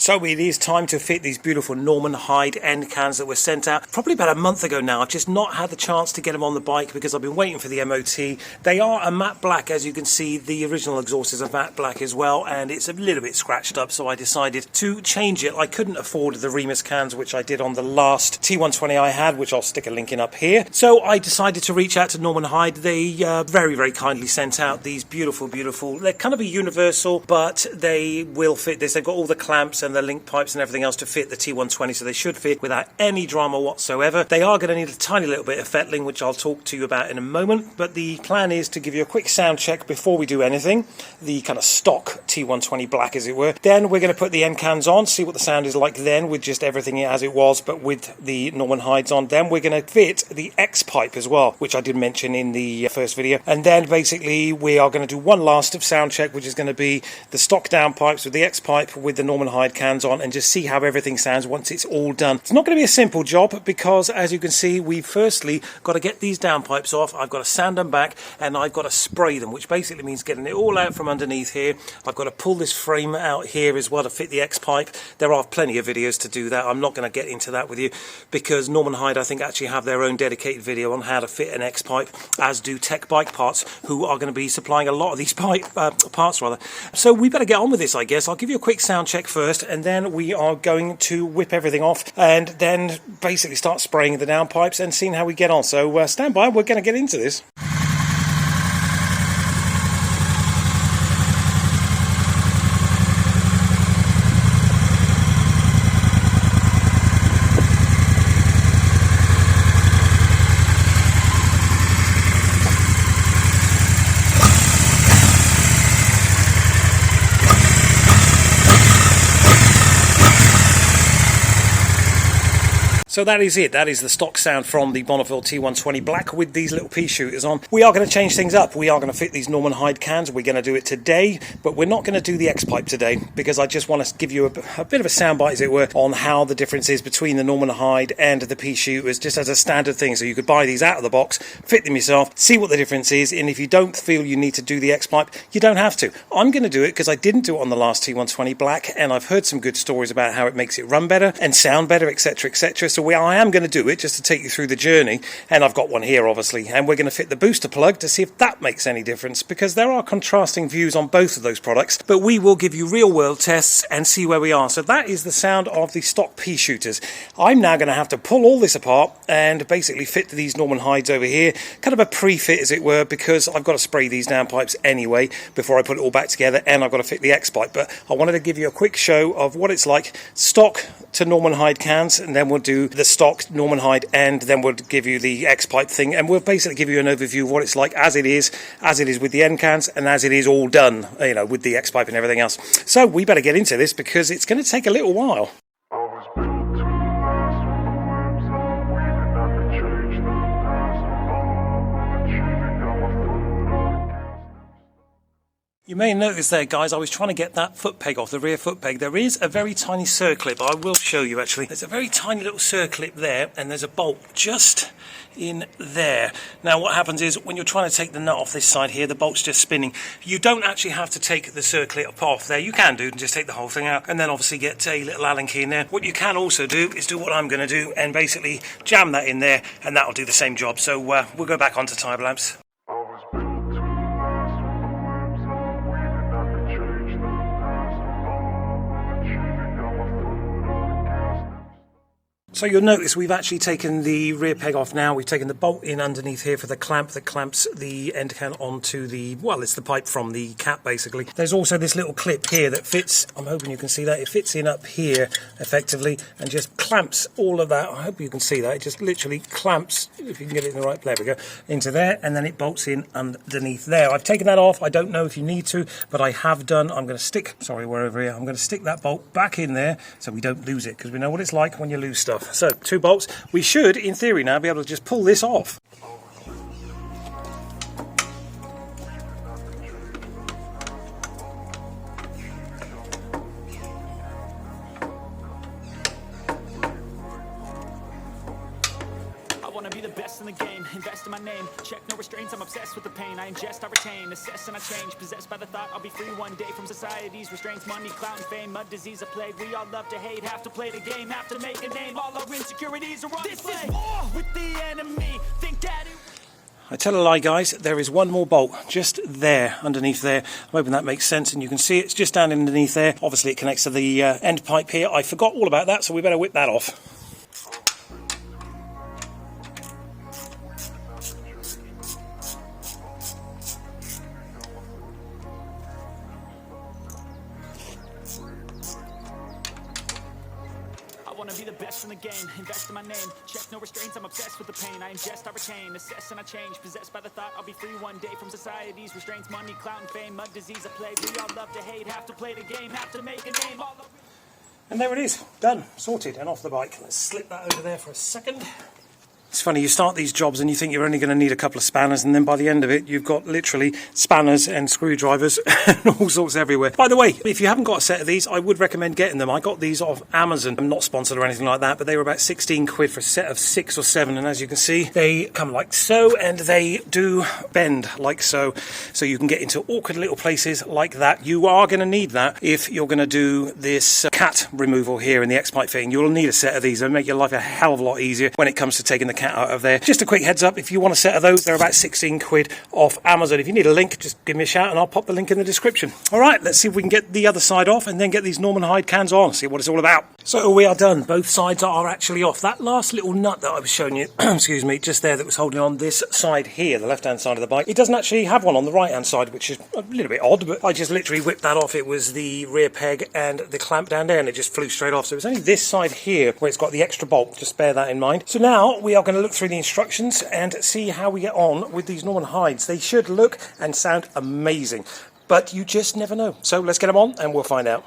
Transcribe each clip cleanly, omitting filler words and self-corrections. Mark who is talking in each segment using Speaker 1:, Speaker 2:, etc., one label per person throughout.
Speaker 1: So it is time to fit these beautiful Norman Hyde end cans that were sent out probably about a month ago now. I've just not had the chance to get them on the bike because I've been waiting for the MOT. They are a matte black, as you can see. The original exhaust is a matte black as well, and it's a little bit scratched up, so I decided to change it. I couldn't afford the Remus cans, which I did on the last T120 I had, which I'll stick a link in up here. So I decided to reach out to Norman Hyde. They very kindly sent out these beautiful, they're kind of a universal, but they will fit this. They've got all the clamps and the link pipes and everything else to fit the T120, so they should fit without any drama whatsoever. They are going to need a tiny little bit of fettling, which I'll talk to you about in a moment, but the plan is to give you a quick sound check before we do anything, the kind of stock T120 black as it were. Then we're going to put the end cans on, see what the sound is like then with just everything as it was, but with the Norman Hydes on. Then we're going to fit the X pipe as well, which I did mention in the first video, and then basically we are going to do one last of sound check, which is going to be the stock down pipes with the X pipe with the Norman Hyde cans on, and just see how everything sounds once it's all done. It's not going to be a simple job because, as you can see, we've firstly got to get these downpipes off. I've got to sand them back and I've got to spray them, which basically means getting it all out from underneath here. I've got to pull this frame out here as well to fit the X pipe. There are plenty of videos to do that. I'm not going to get into that with you because Norman Hyde, I think, actually have their own dedicated video on how to fit an X pipe, as do Tech Bike Parts, who are going to be supplying a lot of these parts rather. So we better get on with this, I guess. I'll give you a quick sound check first, and then we are going to whip everything off and then basically start spraying the downpipes and seeing how we get on. So stand by, we're going to get into this. So that is it. That is the stock sound from the Bonneville T120 black with these little pea shooters on. We are going to change things up. We are going to fit these Norman Hyde cans. We're going to do it today, but we're not going to do the X pipe today because I just want to give you a bit of a soundbite, as it were, on how the difference is between the Norman Hyde and the pea shooters, just as a standard thing. So you could buy these out of the box, fit them yourself, see what the difference is, and if you don't feel you need to do the X pipe, you don't have to. I'm going to do it because I didn't do it on the last T120 black, and I've heard some good stories about how it makes it run better and sound better, etc, etc. So I am going to do it just to take you through the journey, and I've got one here obviously, and we're going to fit the booster plug to see if that makes any difference, because there are contrasting views on both of those products, but we will give you real world tests and see where we are. So that is the sound of the stock pea shooters. I'm now going to have to pull all this apart and basically fit these Norman Hydes over here, kind of a pre-fit as it were, because I've got to spray these downpipes anyway before I put it all back together, and I've got to fit the X pipe. But I wanted to give you a quick show of what it's like stock to Norman Hyde cans, and then we'll do the stock Norman Hyde, and then we'll give you the X pipe thing, and we'll basically give you an overview of what it's like as it is with the end cans, and as it is all done, you know, with the X pipe and everything else. So we better get into this because it's going to take a little while. You may notice there, guys, I was trying to get that foot peg off, the rear foot peg. There is a very tiny circlip. I will show you, actually. There's a very tiny little circlip there, and there's a bolt just in there. Now, what happens is when you're trying to take the nut off this side here, the bolt's just spinning. You don't actually have to take the circlip off there. You can do, and just take the whole thing out, and then obviously get a little Allen key in there. What you can also do is do what I'm going to do and basically jam that in there, and that'll do the same job. So we'll go back onto time lapse. So you'll notice we've actually taken the rear peg off now. We've taken the bolt in underneath here for the clamp that clamps the end can onto the, well, it's the pipe from the cap basically. There's also this little clip here that fits, I'm hoping you can see that, it fits in up here effectively and just clamps all of that. I hope you can see that. It just literally clamps, if you can get it in the right place, there we go, into there, and then it bolts in underneath there. I've taken that off. I don't know if you need to, but I have done. I'm going to stick, sorry, we're over here. I'm going to stick that bolt back in there so we don't lose it, because we know what it's like when you lose stuff. So 2 bolts. We should, in theory now, be able to just pull this off.
Speaker 2: be the best in the game, invest in my name, check no restraints, I'm obsessed with the pain. I ingest, I retain, assess and I change, possessed by the thought I'll be free one day from society's restraints. Money, clout, and fame, mud, disease, a plague. We all love to hate, have to play the game, have to make a name. All our insecurities are on display. This is war with the enemy. Think that it...
Speaker 1: I tell a lie, guys, there is one more bolt just there, underneath there. I'm hoping that makes sense, and you can see it's just down underneath there. Obviously it connects to the end pipe here. I forgot all about that, so we better whip that off.
Speaker 2: Be the best in the game, invest in my name, check no restraints, I'm obsessed with the pain. I ingest, I retain, assess and I change, possessed by the thought I'll be free one day from society's restraints. Money, clout, and fame, mud, disease, a plague. We all love to hate, have to play the game, have to make a name.
Speaker 1: And there it is, done, sorted, and off the bike. Let's slip that over there for a second. It's funny, you start these jobs and you think you're only going to need a couple of spanners, and then by the end of it you've got literally spanners and screwdrivers and all sorts everywhere. By the way, if you haven't got a set of these, I would recommend getting them. I got these off Amazon. I'm not sponsored or anything like that, but they were about 16 quid for a set of 6 or 7, and as you can see they come like so, and they do bend like so, so you can get into awkward little places like that. You are going to need that if you're going to do this cat removal here in the X-pipe fitting. You'll need a set of these. It'll make your life a hell of a lot easier when it comes to taking the cat out of there. Just a quick heads up, if you want a set of those, they're about 16 quid off Amazon. If you need a link, just give me a shout and I'll pop the link in the description. Alright, let's see if we can get the other side off and then get these Norman Hyde cans on, see what it's all about. So we are done, both sides are actually off. That last little nut that I was showing you, excuse me, just there, that was holding on this side here, the left hand side of the bike, it doesn't actually have one on the right hand side, which is a little bit odd, but I just literally whipped that off. It was the rear peg and the clamp down there, and it just flew straight off. So it's only this side here where it's got the extra bolt, just bear that in mind. So now we are going to look through the instructions and see how we get on with these Norman Hydes. They should look and sound amazing, but you just never know. So let's get them on and we'll find out.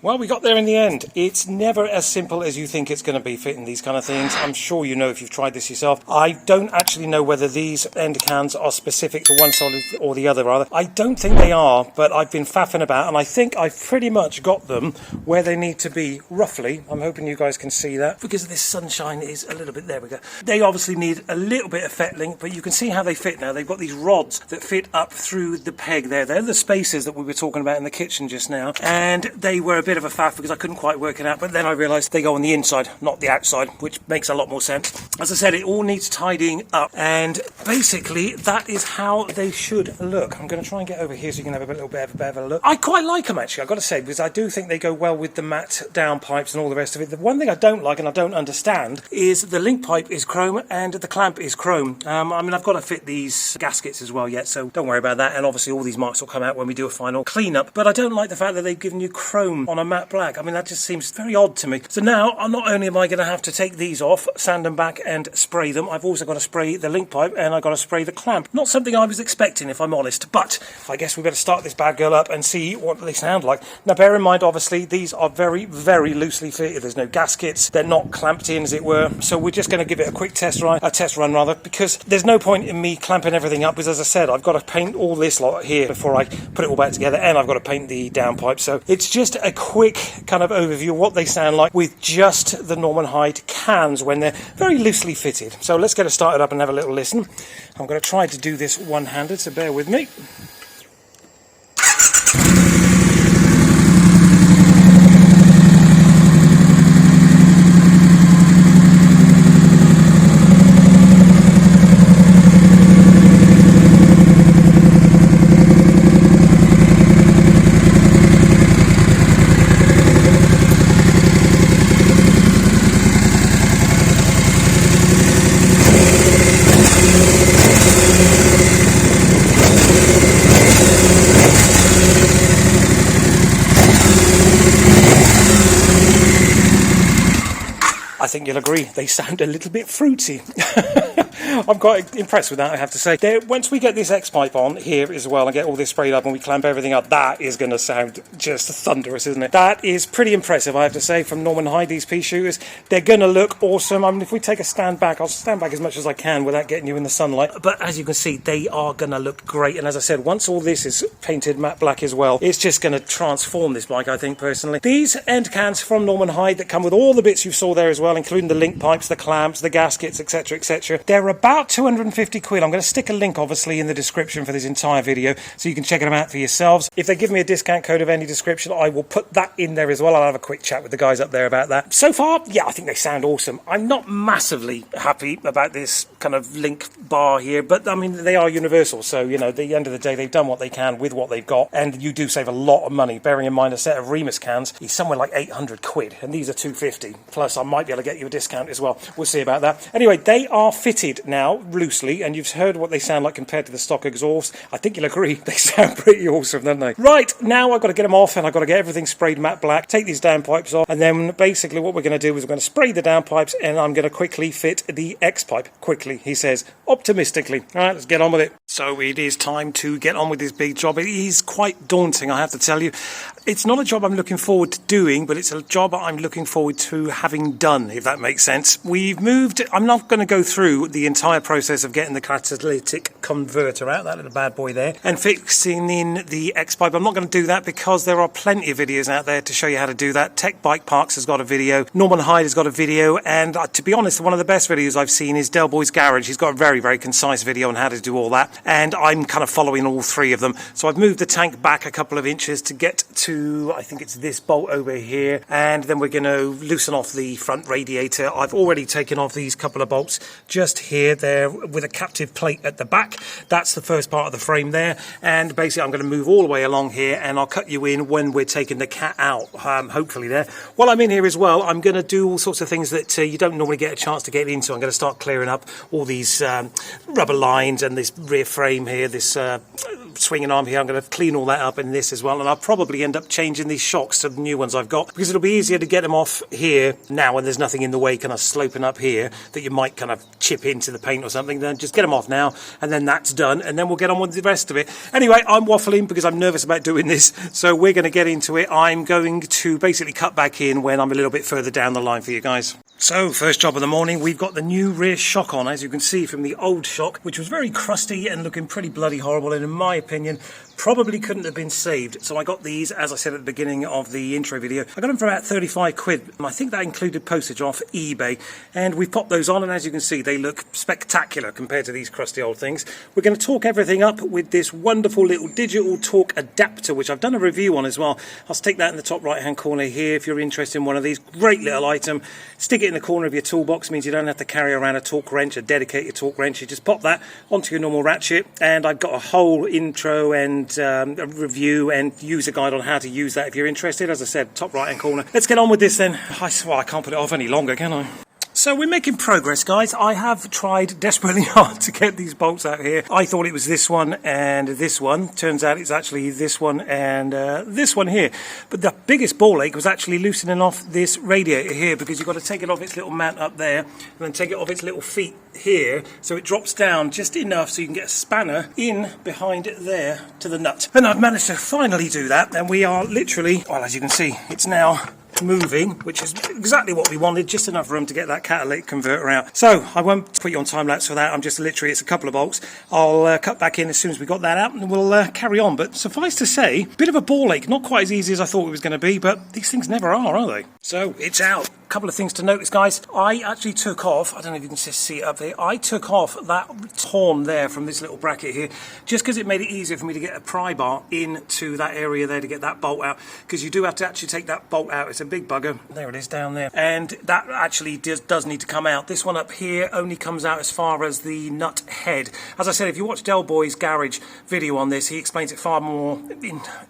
Speaker 1: Well, we got there in the end. It's never as simple as you think it's going to be fitting these kind of things. I'm sure you know if you've tried this yourself. I don't actually know whether these end cans are specific to one solid or the other, rather. I don't think they are, but I've been faffing about, and I think I've pretty much got them where they need to be, roughly. I'm hoping you guys can see that, because this sunshine is a little bit... There we go. They obviously need a little bit of fettling, but you can see how they fit now. They've got these rods that fit up through the peg there. They're the spacers that we were talking about in the kitchen just now, and they were a bit of a faff because I couldn't quite work it out, but then I realised they go on the inside, not the outside, which makes a lot more sense. As I said, it all needs tidying up, and basically that is how they should look. I'm going to try and get over here so you can have a little bit of a look. I quite like them, actually, I've got to say, because I do think they go well with the matte down pipes and all the rest of it. The one thing I don't like and I don't understand is the link pipe is chrome and the clamp is chrome. I mean, I've got to fit these gaskets as well yet, so don't worry about that, and obviously all these marks will come out when we do a final clean-up, but I don't like the fact that they've given you chrome on a matte black. I mean, that just seems very odd to me. So now, not only am I going to have to take these off, sand them back and spray them, I've also got to spray the link pipe and I've got to spray the clamp. Not something I was expecting, if I'm honest, but I guess we better start this bad girl up and see what they sound like. Now, bear in mind, obviously, these are very, very loosely fitted. There's no gaskets. They're not clamped in, as it were. So we're just going to give it a quick test run, because there's no point in me clamping everything up, because as I said, I've got to paint all this lot here before I put it all back together, and I've got to paint the downpipe. So it's just a quick kind of overview of what they sound like with just the Norman Hyde cans when they're very loosely fitted. So let's get it started up and have a little listen. I'm going to try to do this one-handed, so bear with me. I think you'll agree, they sound a little bit fruity. I'm quite impressed with that, I have to say. Once we get this X-pipe on here as well and get all this sprayed up and we clamp everything up, that is going to sound just thunderous, isn't it? That is pretty impressive, I have to say, from Norman Hyde, these pea shooters. They're going to look awesome. I mean, if we take a stand back, I'll stand back as much as I can without getting you in the sunlight. But as you can see, they are going to look great. And as I said, once all this is painted matte black as well, it's just going to transform this bike, I think, personally. These end cans from Norman Hyde that come with all the bits you saw there as well, including the link pipes, the clamps, the gaskets, etc, etc. They're about 250 quid. I'm going to stick a link, obviously, in the description for this entire video, so you can check them out for yourselves. If they give me a discount code of any description, I will put that in there as well. I'll have a quick chat with the guys up there about that. So far, yeah, I think they sound awesome. I'm not massively happy about this kind of link bar here, but I mean, they are universal, so, you know, at the end of the day, they've done what they can with what they've got, and you do save a lot of money, bearing in mind a set of Remus cans is somewhere like 800 quid, and these are 250, plus I might be able to get you a discount as well. We'll see about that. Anyway, they are fitted now, loosely, and you've heard what they sound like compared to the stock exhaust. I think you'll agree, they sound pretty awesome, don't they? Right, now I've got to get them off, and I've got to get everything sprayed matte black, take these downpipes off, and then basically what we're going to do is we're going to spray the downpipes, and I'm going to quickly fit the X-pipe. Quickly, he says, optimistically. All right, let's get on with it. So it is time to get on with this big job. It is quite daunting, I have to tell you. It's not a job I'm looking forward to doing, but it's a job I'm looking forward to having done, if that makes sense. We've moved, I'm not going to go through the entire process of getting the catalytic converter out, that little bad boy there, and fixing in the X-pipe. I'm not going to do that because there are plenty of videos out there to show you how to do that. Tech Bike Parks has got a video, Norman Hyde has got a video, and to be honest, one of the best videos I've seen is Del Boy's Garage. He's got a very, very concise video on how to do all that, and I'm kind of following all three of them. So I've moved the tank back a couple of inches to get to, I think it's this bolt over here, and then we're going to loosen off the front radiator. I've already taken off these couple of bolts just here, there, with a captive plate at the back. That's the first part of the frame there, and basically I'm going to move all the way along here, and I'll cut you in when we're taking the cat out, hopefully there. While I'm in here as well, I'm going to do all sorts of things that you don't normally get a chance to get into. I'm going to start clearing up all these rubber lines and this rear frame here, this swinging arm here. I'm going to clean all that up in this as well, and I'll probably end up changing these shocks to the new ones I've got, because it'll be easier to get them off here now when there's nothing in the way kind of sloping up here that you might kind of chip into the paint or something. Then just get them off now, and then that's done, and then we'll get on with the rest of it. Anyway, I'm waffling because I'm nervous about doing this, so we're going to get into it. I'm going to basically cut back in when I'm a little bit further down the line for you guys. So, first job of the morning, we've got the new rear shock on, as you can see from the old shock, which was very crusty and looking pretty bloody horrible, and in my opinion, probably couldn't have been saved. So I got these, as I said at the beginning of the intro video, I got them for about 35 quid. I think that included postage off eBay, and we've popped those on, and as you can see, they look spectacular compared to these crusty old things. We're going to torque everything up with this wonderful little digital torque adapter, which I've done a review on as well. I'll stick that in the top right hand corner here if you're interested in one of these. Great little item. Stick it in the corner of your toolbox, means you don't have to carry around a torque wrench, a dedicated torque wrench. You just pop that onto your normal ratchet, and I've got a whole intro and a review and user guide on how to use that if you're interested. As I said, top right hand corner. Let's get on with this then. I swear I can't put it off any longer, can I? So we're making progress, guys. I have tried desperately hard to get these bolts out here. I thought it was this one and this one. Turns out it's actually this one and this one here. But the biggest ball ache was actually loosening off this radiator here, because you've got to take it off its little mat up there and then take it off its little feet here, so it drops down just enough so you can get a spanner in behind it there to the nut. And I've managed to finally do that, and we are literally, well, as you can see, it's now moving, which is exactly what we wanted, just enough room to get that catalytic converter out. So I won't put you on time lapse for that. I'm just literally, it's a couple of bolts. I'll cut back in as soon as we got that out, and we'll carry on. But suffice to say, bit of a ball ache, not quite as easy as I thought it was going to be, but these things never are they? So it's out. Couple of things to notice, guys. I actually took off, I don't know if you can just see it up there, I took off that horn there from this little bracket here, just because it made it easier for me to get a pry bar into that area there to get that bolt out, because you do have to actually take that bolt out. It's a big bugger. There it is down there, and that actually does need to come out. This one up here only comes out as far as the nut head. As I said, if you watch Del Boy's Garage video on this, he explains it far more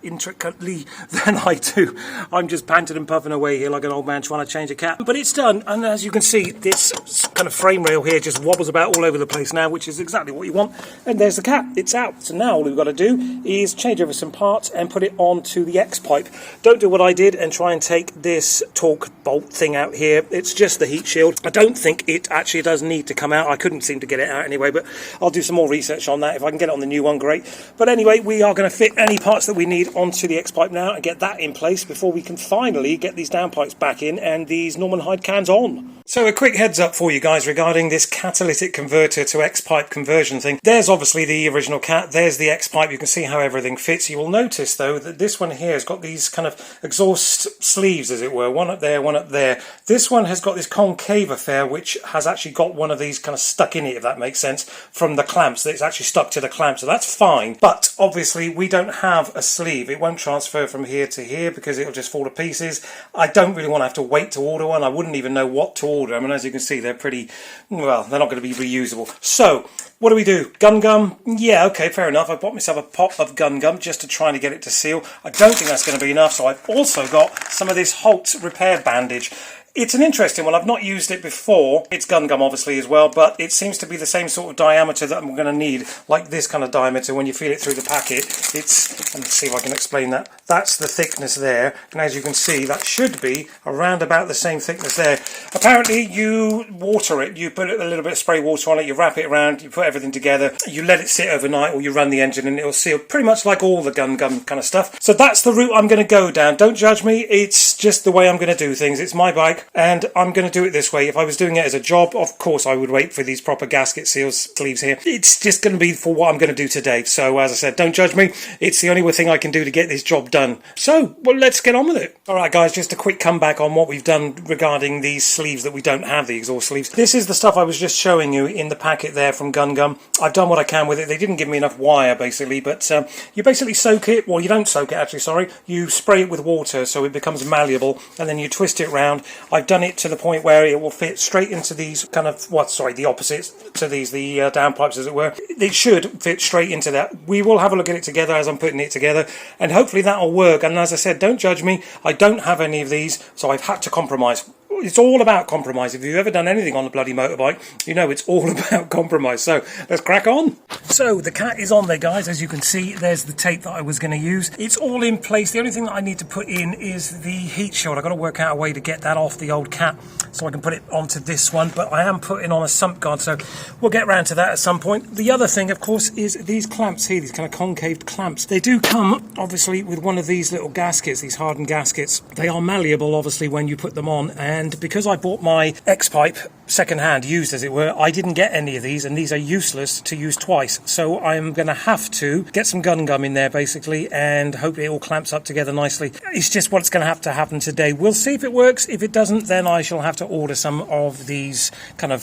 Speaker 1: intricately than I do. I'm just panting and puffing away here like an old man trying to change a cat. But it's done, and as you can see, this kind of frame rail here just wobbles about all over the place now, which is exactly what you want. And there's the cap, it's out. So now all we've got to do is change over some parts and put it onto the X-pipe. Don't do what I did and try and take the this torque bolt thing out here. It's just the heat shield. I don't think it actually does need to come out. I couldn't seem to get it out anyway, but I'll do some more research on that. If I can get it on the new one, great. But anyway, we are going to fit any parts that we need onto the X-pipe now and get that in place before we can finally get these downpipes back in and these Norman Hyde cans on. So a quick heads up for you guys regarding this catalytic converter to X-pipe conversion thing. There's obviously the original cat, there's the X-pipe. You can see how everything fits. You will notice though that this one here has got these kind of exhaust sleeves, as it were, one up there, one up there. This one has got this concave affair which has actually got one of these kind of stuck in it, if that makes sense, from the clamps. It's actually stuck to the clamp, so that's fine. But obviously we don't have a sleeve. It won't transfer from here to here because it'll just fall to pieces. I don't really want to have to wait to order one. I wouldn't even know what to order. I mean, as you can see, they're pretty, well, they're not going to be reusable. So what do we do? Gun gum? Yeah, okay, fair enough. I bought myself a pot of gun gum just to try and get it to seal. I don't think that's going to be enough, so I've also got some of this Holt repair bandage. It's an interesting one. I've not used it before. It's gun gum obviously as well, but it seems to be the same sort of diameter that I'm going to need, like this kind of diameter when you feel it through the packet. It's, let's see if I can explain that. That's the thickness there, and as you can see, that should be around about the same thickness there. Apparently you water it, you put a little bit of spray water on it, you wrap it around, you put everything together, you let it sit overnight, or you run the engine and it'll seal, pretty much like all the gun gum kind of stuff. So that's the route I'm going to go down. Don't judge me, it's just the way I'm going to do things. It's my bike and I'm going to do it this way. If I was doing it as a job, of course I would wait for these proper gasket seals sleeves here. It's just going to be for what I'm going to do today. So as I said, don't judge me. It's the only thing I can do to get this job done. So, well, let's get on with it. Alright guys, just a quick comeback on what we've done regarding these sleeves that we don't have, the exhaust sleeves. This is the stuff I was just showing you in the packet there from Gun Gum. I've done what I can with it. They didn't give me enough wire basically, but you basically soak it, well you don't soak it actually, sorry. You spray it with water so it becomes malleable and then you twist it round. I've done it to the point where it will fit straight into these kind of, the opposites to these, the downpipes as it were. It should fit straight into that. We will have a look at it together as I'm putting it together and hopefully that'll work. And as I said, don't judge me. I don't have any of these, so I've had to compromise. It's all about compromise. If you've ever done anything on a bloody motorbike, you know it's all about compromise. So let's crack on. So the cat is on there, guys. As you can see, there's the tape that I was going to use. It's all in place. The only thing that I need to put in is the heat shield. I've got to work out a way to get that off the old cat so I can put it onto this one. But I am putting on a sump guard, so we'll get around to that at some point. The other thing, of course, is these clamps here, these kind of concave clamps. They do come, obviously, with one of these little gaskets, these hardened gaskets. They are malleable, obviously, when you put them on. And because I bought my X-pipe second-hand, used as it were, I didn't get any of these, and these are useless to use twice. So I'm going to have to get some gun gum in there, basically, and hope it all clamps up together nicely. It's just what's going to happen today. We'll see if it works. If it doesn't, then I shall have to order some of these kind of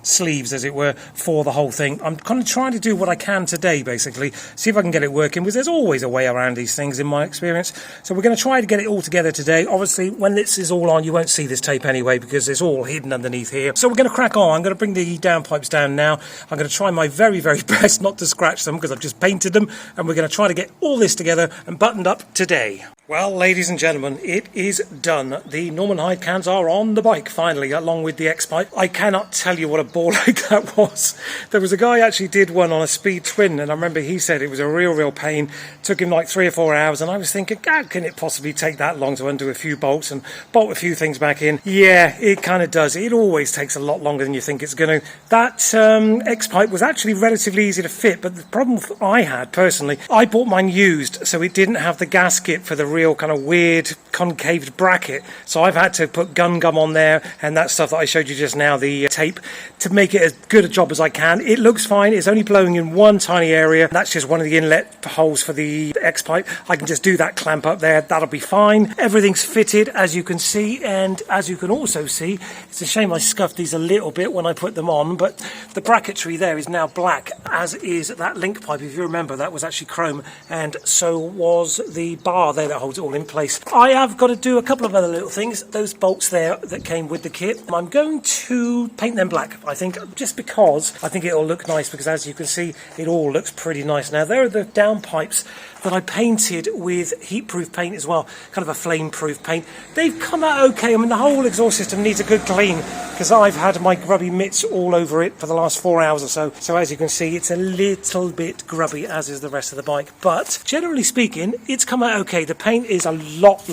Speaker 1: sleeves, as it were, for the whole thing. I'm kind of trying to do what I can today, basically, see if I can get it working, because there's always a way around these things in my experience. So we're going to try to get it all together today. Obviously, when this is all on, you won't see this tape anyway, because it's all hidden underneath here. So we're going to crack on. I'm going to bring the downpipes down now. I'm going to try my very, very best not to scratch them, because I've just painted them, and we're going to try to get all this together and buttoned up today. Well, ladies and gentlemen, it is done. The Norman Hyde cans are on the bike, finally, along with the X-pipe. I cannot tell you what a ball like that was. There was a guy actually did one on a Speed Twin, and I remember he said it was a real pain. Took him like 3 or 4 hours, and I was thinking, how can it possibly take that long to undo a few bolts and bolt a few things back in? Yeah, it kind of does. It always takes a lot longer than you think it's going to. That X-pipe was actually relatively easy to fit, but the problem I had, personally, I bought mine used, so it didn't have the gasket for the real kind of weird concaved bracket, so I've had to put gun gum on there and that stuff that I showed you just now, the tape, to make it as good a job as I can. It looks fine. It's only blowing in one tiny area. That's just one of the inlet holes for the X-pipe. I can just do that clamp up there. That'll be fine. Everything's fitted, as you can see, and as you can also see, it's a shame I scuffed these a little bit when I put them on, but the bracketry there is now black, as is that link pipe. If you remember, that was actually chrome, and so was the bar there that holds it all in place. I have got to do a couple of other little things. Those bolts there that came with the kit, I'm going to paint them black, I think, just because I think it'll look nice, because as you can see, it all looks pretty nice now. There are the downpipes that I painted with heat-proof paint as well, kind of a flame-proof paint. They've come out okay. I mean, the whole exhaust system needs a good clean, because I've had my grubby mitts all over it for the last 4 hours or so. So as you can see, it's a little bit grubby, as is the rest of the bike, but generally speaking, it's come out okay. The paint is a lot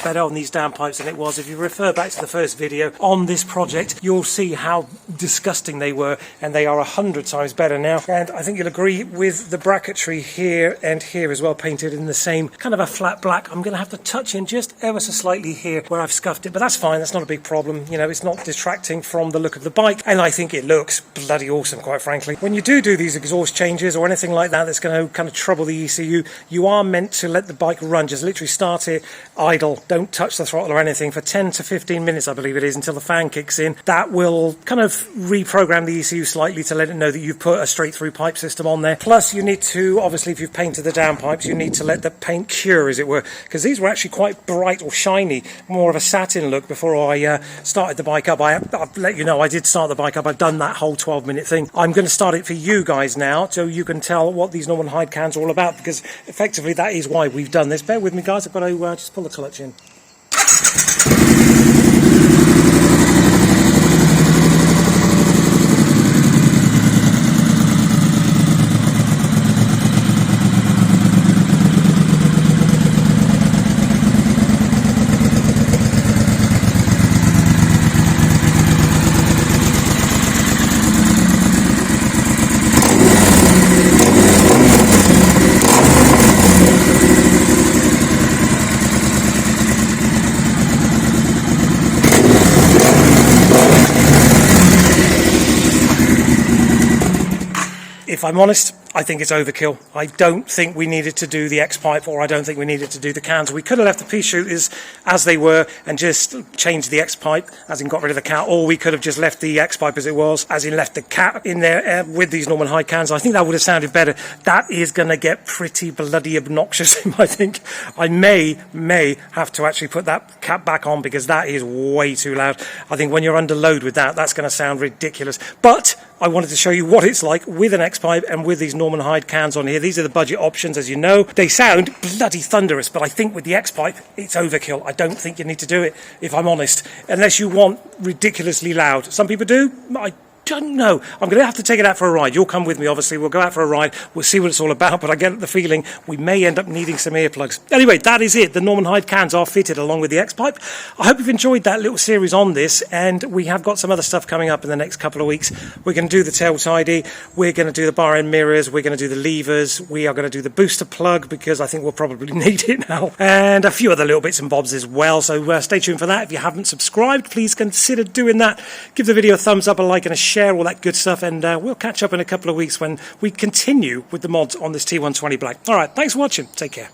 Speaker 1: better on these downpipes than it was. If you refer back to the first video on this project, you'll see how disgusting they were, and they are 100 times better now. And I think you'll agree with the bracketry here and here as well, painted in the same kind of a flat black. I'm going to have to touch in just ever so slightly here where I've scuffed it, but that's fine. That's not a big problem. You know, it's not distracting from the look of the bike, and I think it looks bloody awesome, quite frankly. When you do these exhaust changes or anything like that that's going to kind of trouble the ECU, you are meant to let the bike run. Just literally start it idle. Don't touch the throttle or anything for 10 to 15 minutes, I believe it is, until the fan kicks in. That will kind of reprogram the ECU slightly to let it know that you've put a straight through pipe system on there. Plus you need to, obviously, if you've painted the downpipes, you need to let the paint cure, as it were, because these were actually quite bright or shiny, more of a satin look before I started the bike up. I'll let you know I did start the bike up. I've done that whole 12-minute thing. I'm going to start it for you guys now, so you can tell what these Norman Hyde cans are all about, because effectively that is why we've done this. Bear with me, guys. I've got to just pull the clutch in. If I'm honest, I think it's overkill. I don't think we needed to do the X-pipe, or I don't think we needed to do the cans. We could have left the pea shooters as they were and just changed the X-pipe, as in got rid of the cat, or we could have just left the X-pipe as it was, as in left the cat in there with these Norman Hyde cans. I think that would have sounded better. That is going to get pretty bloody obnoxious, I think. I may have to actually put that cap back on, because that is way too loud. I think when you're under load with that, that's going to sound ridiculous. But I wanted to show you what it's like with an X-pipe and with these Norman Hyde cans on here. These are the budget options, as you know. They sound bloody thunderous, but I think with the X-pipe, it's overkill. I don't think you need to do it, if I'm honest, unless you want ridiculously loud. Some people do. I don't know. I'm going to have to take it out for a ride. You'll come with me, obviously. We'll go out for a ride. We'll see what it's all about, but I get the feeling we may end up needing some earplugs. Anyway, that is it. The Norman Hyde cans are fitted along with the X-pipe. I hope you've enjoyed that little series on this, and we have got some other stuff coming up in the next couple of weeks. We're going to do the tail tidy. We're going to do the bar end mirrors. We're going to do the levers. We are going to do the booster plug, because I think we'll probably need it now, and a few other little bits and bobs as well. So stay tuned for that. If you haven't subscribed, please consider doing that. Give the video a thumbs up, a like and a share, all that good stuff. And we'll catch up in a couple of weeks when we continue with the mods on this T120 Black. All right, thanks for watching. Take care.